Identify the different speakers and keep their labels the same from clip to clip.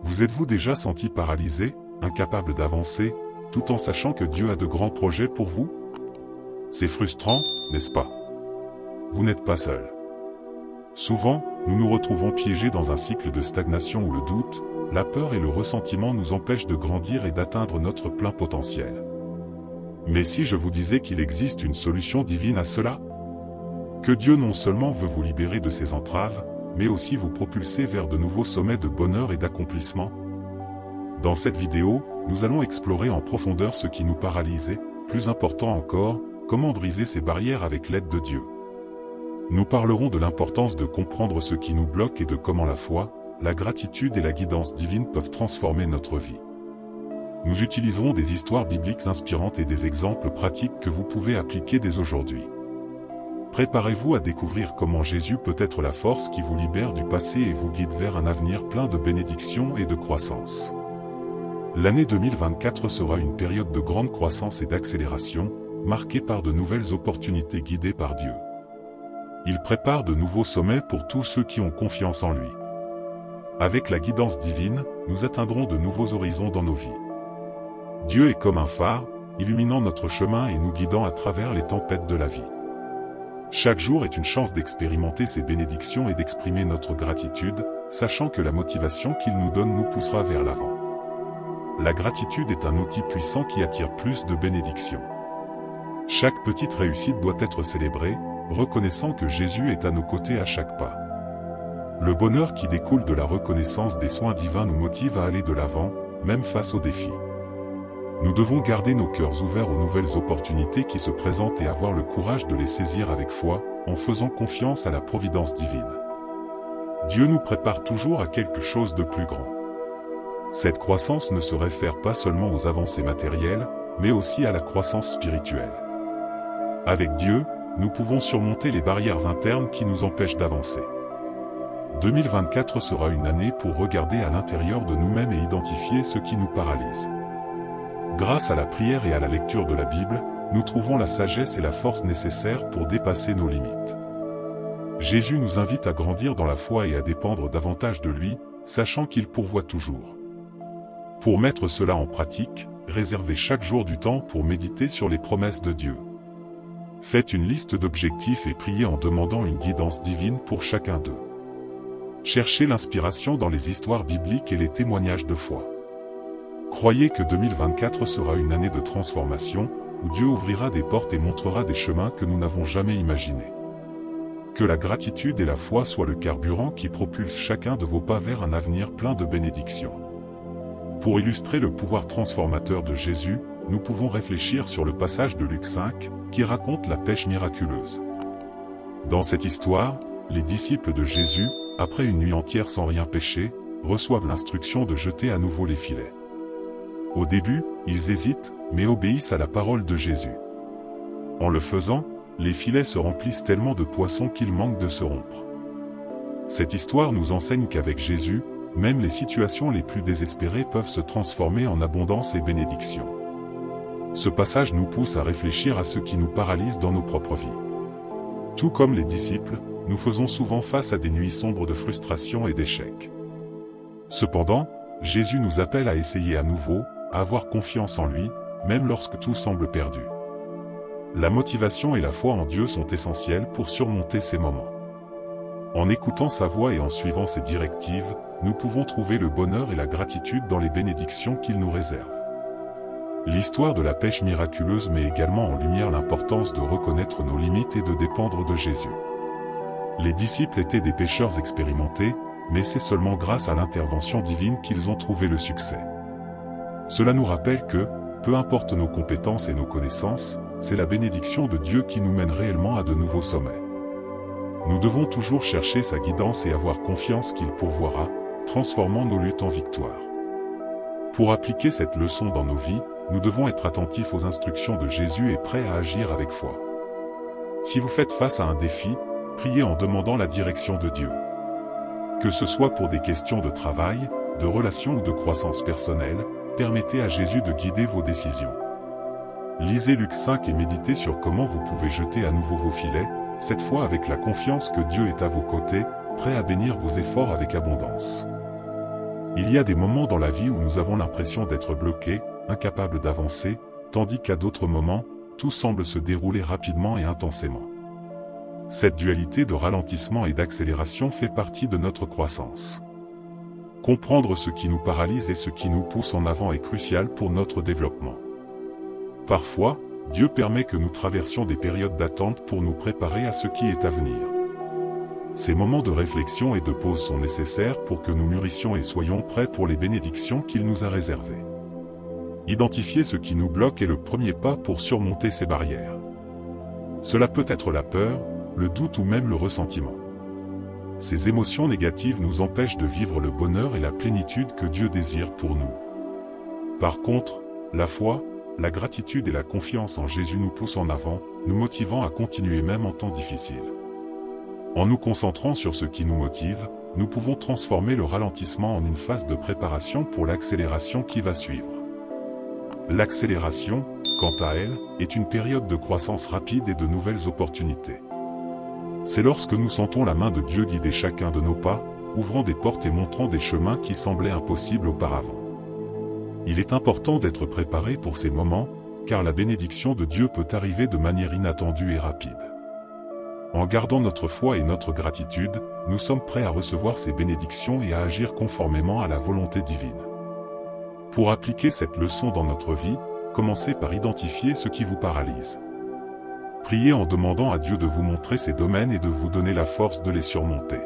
Speaker 1: Vous êtes-vous déjà senti paralysé, incapable d'avancer, tout en sachant que Dieu a de grands projets pour vous? C'est frustrant, n'est-ce pas? Vous n'êtes pas seul. Souvent, nous nous retrouvons piégés dans un cycle de stagnation où le doute, la peur et le ressentiment nous empêchent de grandir et d'atteindre notre plein potentiel. Mais si je vous disais qu'il existe une solution divine à cela? Que Dieu non seulement veut vous libérer de ces entraves, mais aussi vous propulser vers de nouveaux sommets de bonheur et d'accomplissement? Dans cette vidéo, nous allons explorer en profondeur ce qui nous paralyse et, plus important encore, comment briser ces barrières avec l'aide de Dieu. Nous parlerons de l'importance de comprendre ce qui nous bloque et de comment la foi, la gratitude et la guidance divine peuvent transformer notre vie. Nous utiliserons des histoires bibliques inspirantes et des exemples pratiques que vous pouvez appliquer dès aujourd'hui. Préparez-vous à découvrir comment Jésus peut être la force qui vous libère du passé et vous guide vers un avenir plein de bénédictions et de croissance. L'année 2024 sera une période de grande croissance et d'accélération, marquée par de nouvelles opportunités guidées par Dieu. Il prépare de nouveaux sommets pour tous ceux qui ont confiance en lui. Avec la guidance divine, nous atteindrons de nouveaux horizons dans nos vies. Dieu est comme un phare, illuminant notre chemin et nous guidant à travers les tempêtes de la vie. Chaque jour est une chance d'expérimenter ses bénédictions et d'exprimer notre gratitude, sachant que la motivation qu'il nous donne nous poussera vers l'avant. La gratitude est un outil puissant qui attire plus de bénédictions. Chaque petite réussite doit être célébrée, reconnaissant que Jésus est à nos côtés à chaque pas. Le bonheur qui découle de la reconnaissance des soins divins nous motive à aller de l'avant, même face aux défis. Nous devons garder nos cœurs ouverts aux nouvelles opportunités qui se présentent et avoir le courage de les saisir avec foi, en faisant confiance à la providence divine. Dieu nous prépare toujours à quelque chose de plus grand. Cette croissance ne se réfère pas seulement aux avancées matérielles, mais aussi à la croissance spirituelle. Avec Dieu, nous pouvons surmonter les barrières internes qui nous empêchent d'avancer. 2024 sera une année pour regarder à l'intérieur de nous-mêmes et identifier ce qui nous paralyse. Grâce à la prière et à la lecture de la Bible, nous trouvons la sagesse et la force nécessaires pour dépasser nos limites. Jésus nous invite à grandir dans la foi et à dépendre davantage de lui, sachant qu'il pourvoit toujours. Pour mettre cela en pratique, réservez chaque jour du temps pour méditer sur les promesses de Dieu. Faites une liste d'objectifs et priez en demandant une guidance divine pour chacun d'eux. Cherchez l'inspiration dans les histoires bibliques et les témoignages de foi. Croyez que 2024 sera une année de transformation, où Dieu ouvrira des portes et montrera des chemins que nous n'avons jamais imaginés. Que la gratitude et la foi soient le carburant qui propulse chacun de vos pas vers un avenir plein de bénédictions. Pour illustrer le pouvoir transformateur de Jésus, nous pouvons réfléchir sur le passage de Luc 5, qui raconte la pêche miraculeuse. Dans cette histoire, les disciples de Jésus, après une nuit entière sans rien pêcher, reçoivent l'instruction de jeter à nouveau les filets. Au début, ils hésitent, mais obéissent à la parole de Jésus. En le faisant, les filets se remplissent tellement de poissons qu'ils manquent de se rompre. Cette histoire nous enseigne qu'avec Jésus, même les situations les plus désespérées peuvent se transformer en abondance et bénédiction. Ce passage nous pousse à réfléchir à ce qui nous paralyse dans nos propres vies. Tout comme les disciples, nous faisons souvent face à des nuits sombres de frustration et d'échecs. Cependant, Jésus nous appelle à essayer à nouveau, à avoir confiance en lui, même lorsque tout semble perdu. La motivation et la foi en Dieu sont essentielles pour surmonter ces moments. En écoutant sa voix et en suivant ses directives, nous pouvons trouver le bonheur et la gratitude dans les bénédictions qu'il nous réserve. L'histoire de la pêche miraculeuse met également en lumière l'importance de reconnaître nos limites et de dépendre de Jésus. Les disciples étaient des pêcheurs expérimentés, mais c'est seulement grâce à l'intervention divine qu'ils ont trouvé le succès. Cela nous rappelle que, peu importe nos compétences et nos connaissances, c'est la bénédiction de Dieu qui nous mène réellement à de nouveaux sommets. Nous devons toujours chercher sa guidance et avoir confiance qu'il pourvoira, transformant nos luttes en victoire. Pour appliquer cette leçon dans nos vies, nous devons être attentifs aux instructions de Jésus et prêts à agir avec foi. Si vous faites face à un défi, priez en demandant la direction de Dieu. Que ce soit pour des questions de travail, de relations ou de croissance personnelle, permettez à Jésus de guider vos décisions. Lisez Luc 5 et méditez sur comment vous pouvez jeter à nouveau vos filets, cette fois avec la confiance que Dieu est à vos côtés, prêt à bénir vos efforts avec abondance. Il y a des moments dans la vie où nous avons l'impression d'être bloqués, incapables d'avancer, tandis qu'à d'autres moments, tout semble se dérouler rapidement et intensément. Cette dualité de ralentissement et d'accélération fait partie de notre croissance. Comprendre ce qui nous paralyse et ce qui nous pousse en avant est crucial pour notre développement. Parfois, Dieu permet que nous traversions des périodes d'attente pour nous préparer à ce qui est à venir. Ces moments de réflexion et de pause sont nécessaires pour que nous mûrissions et soyons prêts pour les bénédictions qu'il nous a réservées. Identifier ce qui nous bloque est le premier pas pour surmonter ces barrières. Cela peut être la peur, le doute ou même le ressentiment. Ces émotions négatives nous empêchent de vivre le bonheur et la plénitude que Dieu désire pour nous. Par contre, la foi, la gratitude et la confiance en Jésus nous poussent en avant, nous motivant à continuer même en temps difficiles. En nous concentrant sur ce qui nous motive, nous pouvons transformer le ralentissement en une phase de préparation pour l'accélération qui va suivre. L'accélération, quant à elle, est une période de croissance rapide et de nouvelles opportunités. C'est lorsque nous sentons la main de Dieu guider chacun de nos pas, ouvrant des portes et montrant des chemins qui semblaient impossibles auparavant. Il est important d'être préparé pour ces moments, car la bénédiction de Dieu peut arriver de manière inattendue et rapide. En gardant notre foi et notre gratitude, nous sommes prêts à recevoir ces bénédictions et à agir conformément à la volonté divine. Pour appliquer cette leçon dans notre vie, commencez par identifier ce qui vous paralyse. Priez en demandant à Dieu de vous montrer ces domaines et de vous donner la force de les surmonter.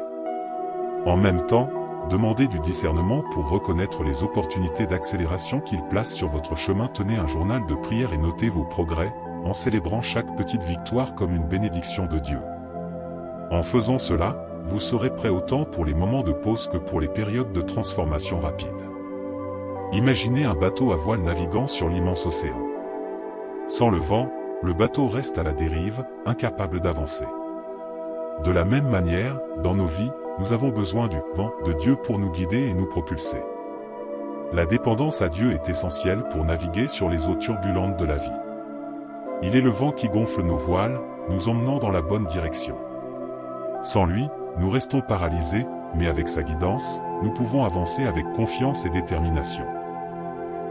Speaker 1: En même temps, demandez du discernement pour reconnaître les opportunités d'accélération qu'il place sur votre chemin. Tenez un journal de prière et notez vos progrès, en célébrant chaque petite victoire comme une bénédiction de Dieu. En faisant cela, vous serez prêt autant pour les moments de pause que pour les périodes de transformation rapide. Imaginez un bateau à voile naviguant sur l'immense océan. Sans le vent, le bateau reste à la dérive, incapable d'avancer. De la même manière, dans nos vies, nous avons besoin du vent de Dieu pour nous guider et nous propulser. La dépendance à Dieu est essentielle pour naviguer sur les eaux turbulentes de la vie. Il est le vent qui gonfle nos voiles, nous emmenant dans la bonne direction. Sans lui, nous restons paralysés, mais avec sa guidance, nous pouvons avancer avec confiance et détermination.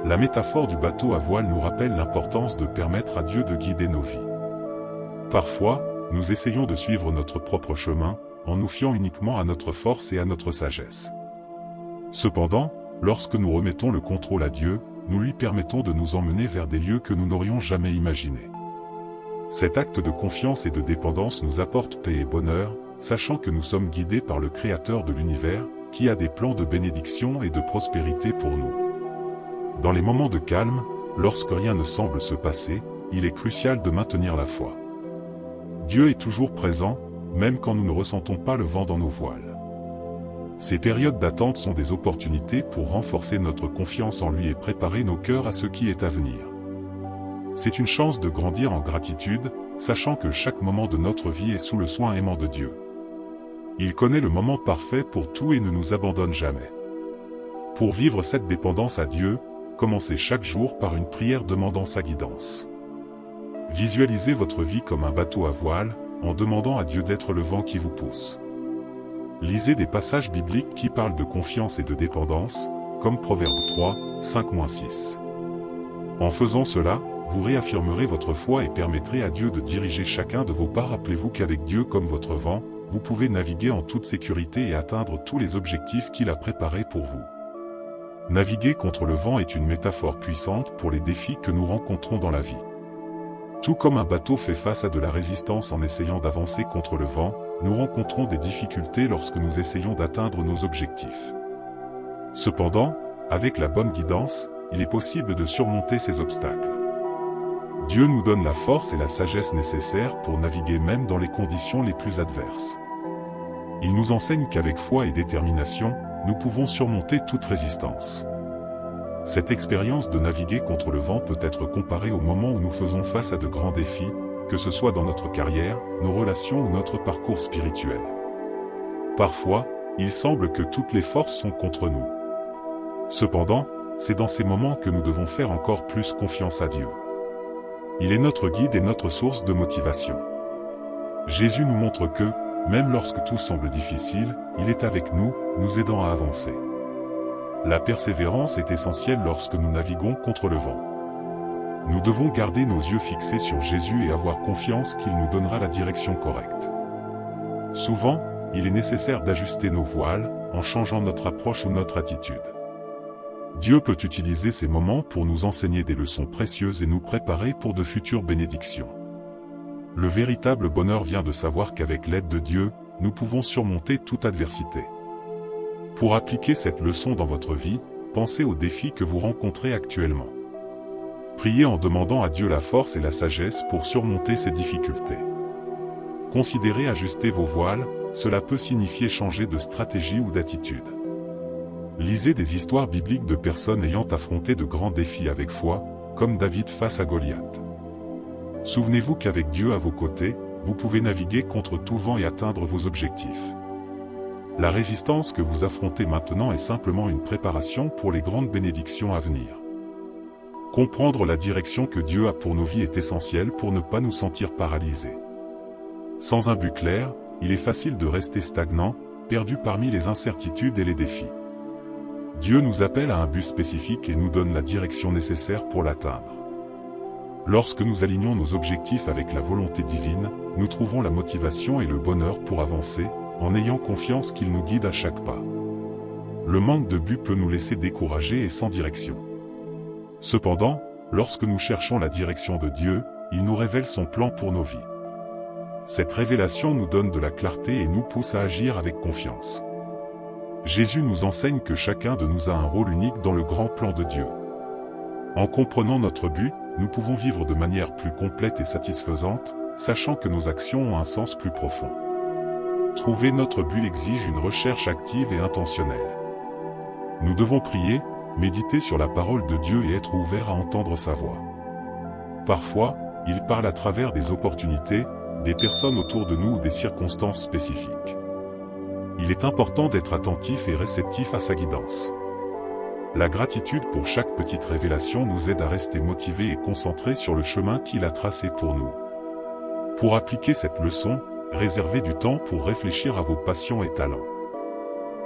Speaker 1: La métaphore du bateau à voile nous rappelle l'importance de permettre à Dieu de guider nos vies. Parfois, nous essayons de suivre notre propre chemin, en nous fiant uniquement à notre force et à notre sagesse. Cependant, lorsque nous remettons le contrôle à Dieu, nous lui permettons de nous emmener vers des lieux que nous n'aurions jamais imaginés. Cet acte de confiance et de dépendance nous apporte paix et bonheur, sachant que nous sommes guidés par le Créateur de l'univers, qui a des plans de bénédiction et de prospérité pour nous. Dans les moments de calme, lorsque rien ne semble se passer, il est crucial de maintenir la foi. Dieu est toujours présent, même quand nous ne ressentons pas le vent dans nos voiles. Ces périodes d'attente sont des opportunités pour renforcer notre confiance en lui et préparer nos cœurs à ce qui est à venir. C'est une chance de grandir en gratitude, sachant que chaque moment de notre vie est sous le soin aimant de Dieu. Il connaît le moment parfait pour tout et ne nous abandonne jamais. Pour vivre cette dépendance à Dieu, commencez chaque jour par une prière demandant sa guidance. Visualisez votre vie comme un bateau à voile, en demandant à Dieu d'être le vent qui vous pousse. Lisez des passages bibliques qui parlent de confiance et de dépendance, comme Proverbe 3, 5-6. En faisant cela, vous réaffirmerez votre foi et permettrez à Dieu de diriger chacun de vos pas. Rappelez-vous qu'avec Dieu comme votre vent, vous pouvez naviguer en toute sécurité et atteindre tous les objectifs qu'il a préparés pour vous. Naviguer contre le vent est une métaphore puissante pour les défis que nous rencontrons dans la vie. Tout comme un bateau fait face à de la résistance en essayant d'avancer contre le vent, nous rencontrons des difficultés lorsque nous essayons d'atteindre nos objectifs. Cependant, avec la bonne guidance, il est possible de surmonter ces obstacles. Dieu nous donne la force et la sagesse nécessaires pour naviguer même dans les conditions les plus adverses. Il nous enseigne qu'avec foi et détermination, nous pouvons surmonter toute résistance. Cette expérience de naviguer contre le vent peut être comparée au moment où nous faisons face à de grands défis, que ce soit dans notre carrière, nos relations ou notre parcours spirituel. Parfois, il semble que toutes les forces sont contre nous. Cependant, c'est dans ces moments que nous devons faire encore plus confiance à Dieu. Il est notre guide et notre source de motivation. Jésus nous montre que, même lorsque tout semble difficile, il est avec nous, nous aidant à avancer. La persévérance est essentielle lorsque nous naviguons contre le vent. Nous devons garder nos yeux fixés sur Jésus et avoir confiance qu'il nous donnera la direction correcte. Souvent, il est nécessaire d'ajuster nos voiles, en changeant notre approche ou notre attitude. Dieu peut utiliser ces moments pour nous enseigner des leçons précieuses et nous préparer pour de futures bénédictions. Le véritable bonheur vient de savoir qu'avec l'aide de Dieu, nous pouvons surmonter toute adversité. Pour appliquer cette leçon dans votre vie, pensez aux défis que vous rencontrez actuellement. Priez en demandant à Dieu la force et la sagesse pour surmonter ces difficultés. Considérez ajuster vos voiles, cela peut signifier changer de stratégie ou d'attitude. Lisez des histoires bibliques de personnes ayant affronté de grands défis avec foi, comme David face à Goliath. Souvenez-vous qu'avec Dieu à vos côtés, vous pouvez naviguer contre tout vent et atteindre vos objectifs. La résistance que vous affrontez maintenant est simplement une préparation pour les grandes bénédictions à venir. Comprendre la direction que Dieu a pour nos vies est essentiel pour ne pas nous sentir paralysés. Sans un but clair, il est facile de rester stagnant, perdu parmi les incertitudes et les défis. Dieu nous appelle à un but spécifique et nous donne la direction nécessaire pour l'atteindre. Lorsque nous alignons nos objectifs avec la volonté divine, nous trouvons la motivation et le bonheur pour avancer, en ayant confiance qu'il nous guide à chaque pas. Le manque de but peut nous laisser découragés et sans direction. Cependant, lorsque nous cherchons la direction de Dieu, il nous révèle son plan pour nos vies. Cette révélation nous donne de la clarté et nous pousse à agir avec confiance. Jésus nous enseigne que chacun de nous a un rôle unique dans le grand plan de Dieu. En comprenant notre but, nous pouvons vivre de manière plus complète et satisfaisante, sachant que nos actions ont un sens plus profond. Trouver notre but exige une recherche active et intentionnelle. Nous devons prier, méditer sur la parole de Dieu et être ouverts à entendre sa voix. Parfois, il parle à travers des opportunités, des personnes autour de nous ou des circonstances spécifiques. Il est important d'être attentif et réceptif à sa guidance. La gratitude pour chaque petite révélation nous aide à rester motivés et concentrés sur le chemin qu'il a tracé pour nous. Pour appliquer cette leçon, réservez du temps pour réfléchir à vos passions et talents.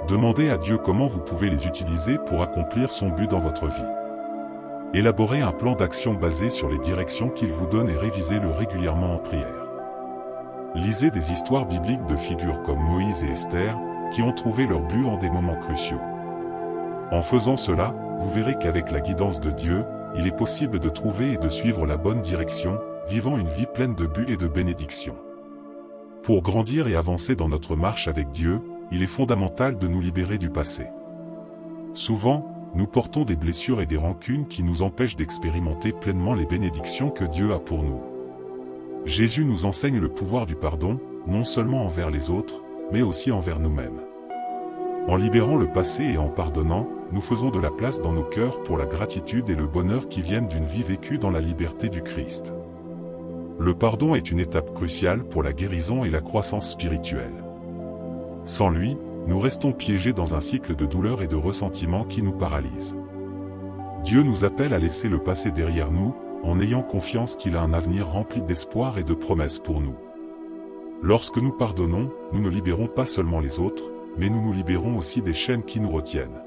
Speaker 1: Demandez à Dieu comment vous pouvez les utiliser pour accomplir son but dans votre vie. Élaborez un plan d'action basé sur les directions qu'il vous donne et révisez-le régulièrement en prière. Lisez des histoires bibliques de figures comme Moïse et Esther, qui ont trouvé leur but en des moments cruciaux. En faisant cela, vous verrez qu'avec la guidance de Dieu, il est possible de trouver et de suivre la bonne direction, vivant une vie pleine de buts et de bénédictions. Pour grandir et avancer dans notre marche avec Dieu, il est fondamental de nous libérer du passé. Souvent, nous portons des blessures et des rancunes qui nous empêchent d'expérimenter pleinement les bénédictions que Dieu a pour nous. Jésus nous enseigne le pouvoir du pardon, non seulement envers les autres, mais aussi envers nous-mêmes. En libérant le passé et en pardonnant, nous faisons de la place dans nos cœurs pour la gratitude et le bonheur qui viennent d'une vie vécue dans la liberté du Christ. Le pardon est une étape cruciale pour la guérison et la croissance spirituelle. Sans lui, nous restons piégés dans un cycle de douleur et de ressentiment qui nous paralyse. Dieu nous appelle à laisser le passé derrière nous, en ayant confiance qu'il a un avenir rempli d'espoir et de promesses pour nous. Lorsque nous pardonnons, nous ne libérons pas seulement les autres, mais nous nous libérons aussi des chaînes qui nous retiennent.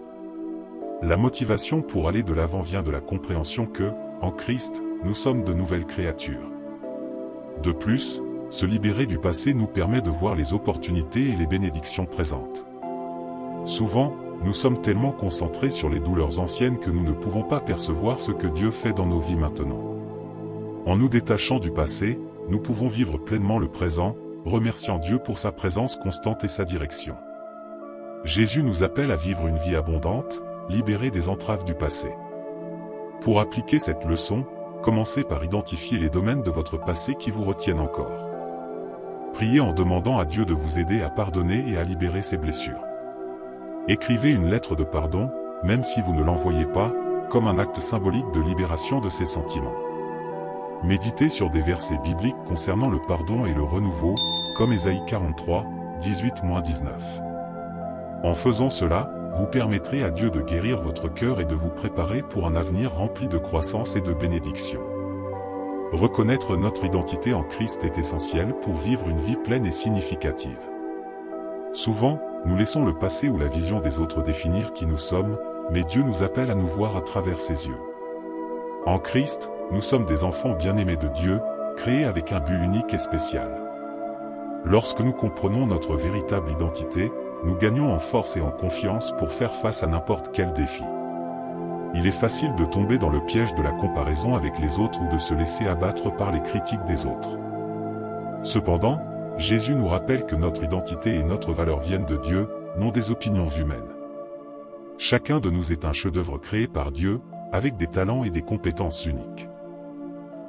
Speaker 1: La motivation pour aller de l'avant vient de la compréhension que, en Christ, nous sommes de nouvelles créatures. De plus, se libérer du passé nous permet de voir les opportunités et les bénédictions présentes. Souvent, nous sommes tellement concentrés sur les douleurs anciennes que nous ne pouvons pas percevoir ce que Dieu fait dans nos vies maintenant. En nous détachant du passé, nous pouvons vivre pleinement le présent, remerciant Dieu pour sa présence constante et sa direction. Jésus nous appelle à vivre une vie abondante, libérée des entraves du passé. Pour appliquer cette leçon, commencez par identifier les domaines de votre passé qui vous retiennent encore. Priez en demandant à Dieu de vous aider à pardonner et à libérer ces blessures. Écrivez une lettre de pardon, même si vous ne l'envoyez pas, comme un acte symbolique de libération de ces sentiments. Méditez sur des versets bibliques concernant le pardon et le renouveau, comme Ésaïe 43, 18-19. En faisant cela, vous permettrez à Dieu de guérir votre cœur et de vous préparer pour un avenir rempli de croissance et de bénédiction. Reconnaître notre identité en Christ est essentiel pour vivre une vie pleine et significative. Souvent, nous laissons le passé ou la vision des autres définir qui nous sommes, mais Dieu nous appelle à nous voir à travers ses yeux. En Christ, nous sommes des enfants bien-aimés de Dieu, créés avec un but unique et spécial. Lorsque nous comprenons notre véritable identité, nous gagnons en force et en confiance pour faire face à n'importe quel défi. Il est facile de tomber dans le piège de la comparaison avec les autres ou de se laisser abattre par les critiques des autres. Cependant, Jésus nous rappelle que notre identité et notre valeur viennent de Dieu, non des opinions humaines. Chacun de nous est un chef-d'œuvre créé par Dieu, avec des talents et des compétences uniques.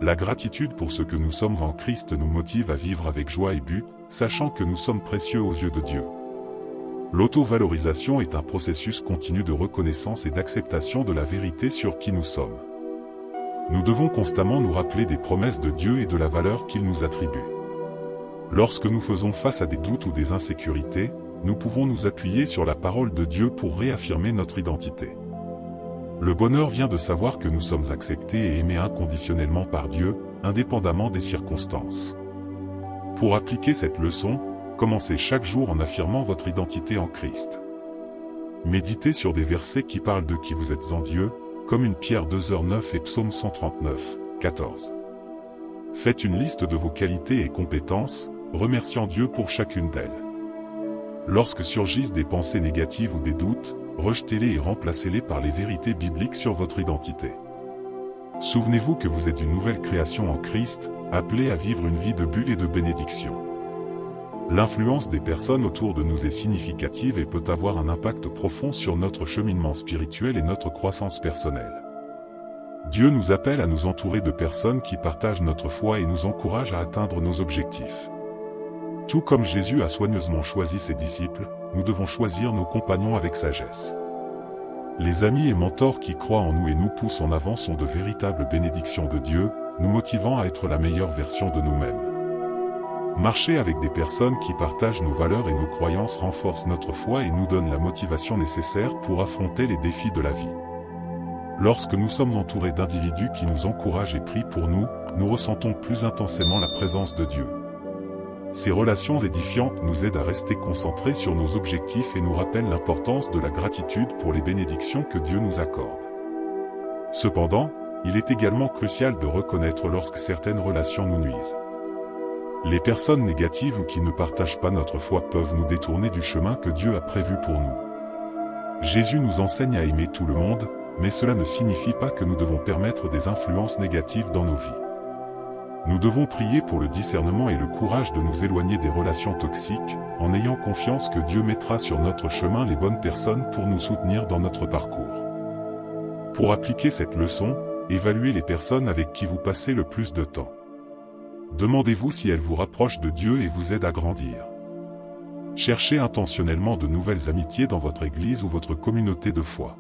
Speaker 1: La gratitude pour ce que nous sommes en Christ nous motive à vivre avec joie et but, sachant que nous sommes précieux aux yeux de Dieu. L'auto-valorisation est un processus continu de reconnaissance et d'acceptation de la vérité sur qui nous sommes. Nous devons constamment nous rappeler des promesses de Dieu et de la valeur qu'il nous attribue. Lorsque nous faisons face à des doutes ou des insécurités, nous pouvons nous appuyer sur la parole de Dieu pour réaffirmer notre identité. Le bonheur vient de savoir que nous sommes acceptés et aimés inconditionnellement par Dieu, indépendamment des circonstances. Pour appliquer cette leçon, commencez chaque jour en affirmant votre identité en Christ. Méditez sur des versets qui parlent de qui vous êtes en Dieu, comme une Pierre 2h9 et Psaume 139, 14. Faites une liste de vos qualités et compétences, remerciant Dieu pour chacune d'elles. Lorsque surgissent des pensées négatives ou des doutes, rejetez-les et remplacez-les par les vérités bibliques sur votre identité. Souvenez-vous que vous êtes une nouvelle création en Christ, appelée à vivre une vie de bulle et de bénédiction. L'influence des personnes autour de nous est significative et peut avoir un impact profond sur notre cheminement spirituel et notre croissance personnelle. Dieu nous appelle à nous entourer de personnes qui partagent notre foi et nous encouragent à atteindre nos objectifs. Tout comme Jésus a soigneusement choisi ses disciples, nous devons choisir nos compagnons avec sagesse. Les amis et mentors qui croient en nous et nous poussent en avant sont de véritables bénédictions de Dieu, nous motivant à être la meilleure version de nous-mêmes. Marcher avec des personnes qui partagent nos valeurs et nos croyances renforce notre foi et nous donne la motivation nécessaire pour affronter les défis de la vie. Lorsque nous sommes entourés d'individus qui nous encouragent et prient pour nous, nous ressentons plus intensément la présence de Dieu. Ces relations édifiantes nous aident à rester concentrés sur nos objectifs et nous rappellent l'importance de la gratitude pour les bénédictions que Dieu nous accorde. Cependant, il est également crucial de reconnaître lorsque certaines relations nous nuisent. Les personnes négatives ou qui ne partagent pas notre foi peuvent nous détourner du chemin que Dieu a prévu pour nous. Jésus nous enseigne à aimer tout le monde, mais cela ne signifie pas que nous devons permettre des influences négatives dans nos vies. Nous devons prier pour le discernement et le courage de nous éloigner des relations toxiques, en ayant confiance que Dieu mettra sur notre chemin les bonnes personnes pour nous soutenir dans notre parcours. Pour appliquer cette leçon, évaluez les personnes avec qui vous passez le plus de temps. Demandez-vous si elles vous rapprochent de Dieu et vous aident à grandir. Cherchez intentionnellement de nouvelles amitiés dans votre église ou votre communauté de foi.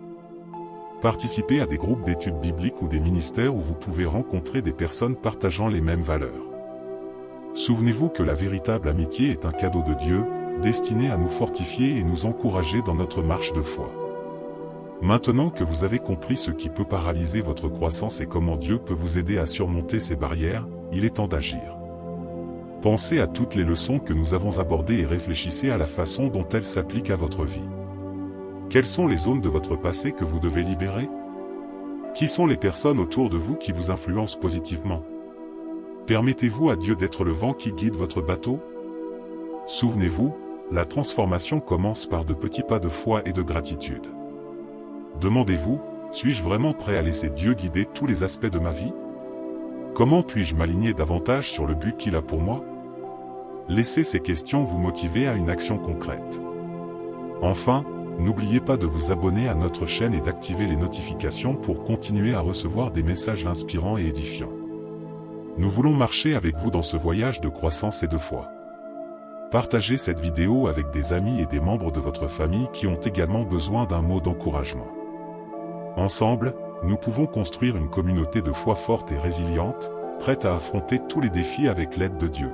Speaker 1: Participez à des groupes d'études bibliques ou des ministères où vous pouvez rencontrer des personnes partageant les mêmes valeurs. Souvenez-vous que la véritable amitié est un cadeau de Dieu, destiné à nous fortifier et nous encourager dans notre marche de foi. Maintenant que vous avez compris ce qui peut paralyser votre croissance et comment Dieu peut vous aider à surmonter ces barrières, il est temps d'agir. Pensez à toutes les leçons que nous avons abordées et réfléchissez à la façon dont elles s'appliquent à votre vie. Quelles sont les zones de votre passé que vous devez libérer? Qui sont les personnes autour de vous qui vous influencent positivement? Permettez-vous à Dieu d'être le vent qui guide votre bateau? Souvenez-vous, la transformation commence par de petits pas de foi et de gratitude. Demandez-vous, suis-je vraiment prêt à laisser Dieu guider tous les aspects de ma vie? Comment puis-je m'aligner davantage sur le but qu'il a pour moi? Laissez ces questions vous motiver à une action concrète. Enfin, n'oubliez pas de vous abonner à notre chaîne et d'activer les notifications pour continuer à recevoir des messages inspirants et édifiants. Nous voulons marcher avec vous dans ce voyage de croissance et de foi. Partagez cette vidéo avec des amis et des membres de votre famille qui ont également besoin d'un mot d'encouragement. Ensemble, nous pouvons construire une communauté de foi forte et résiliente, prête à affronter tous les défis avec l'aide de Dieu.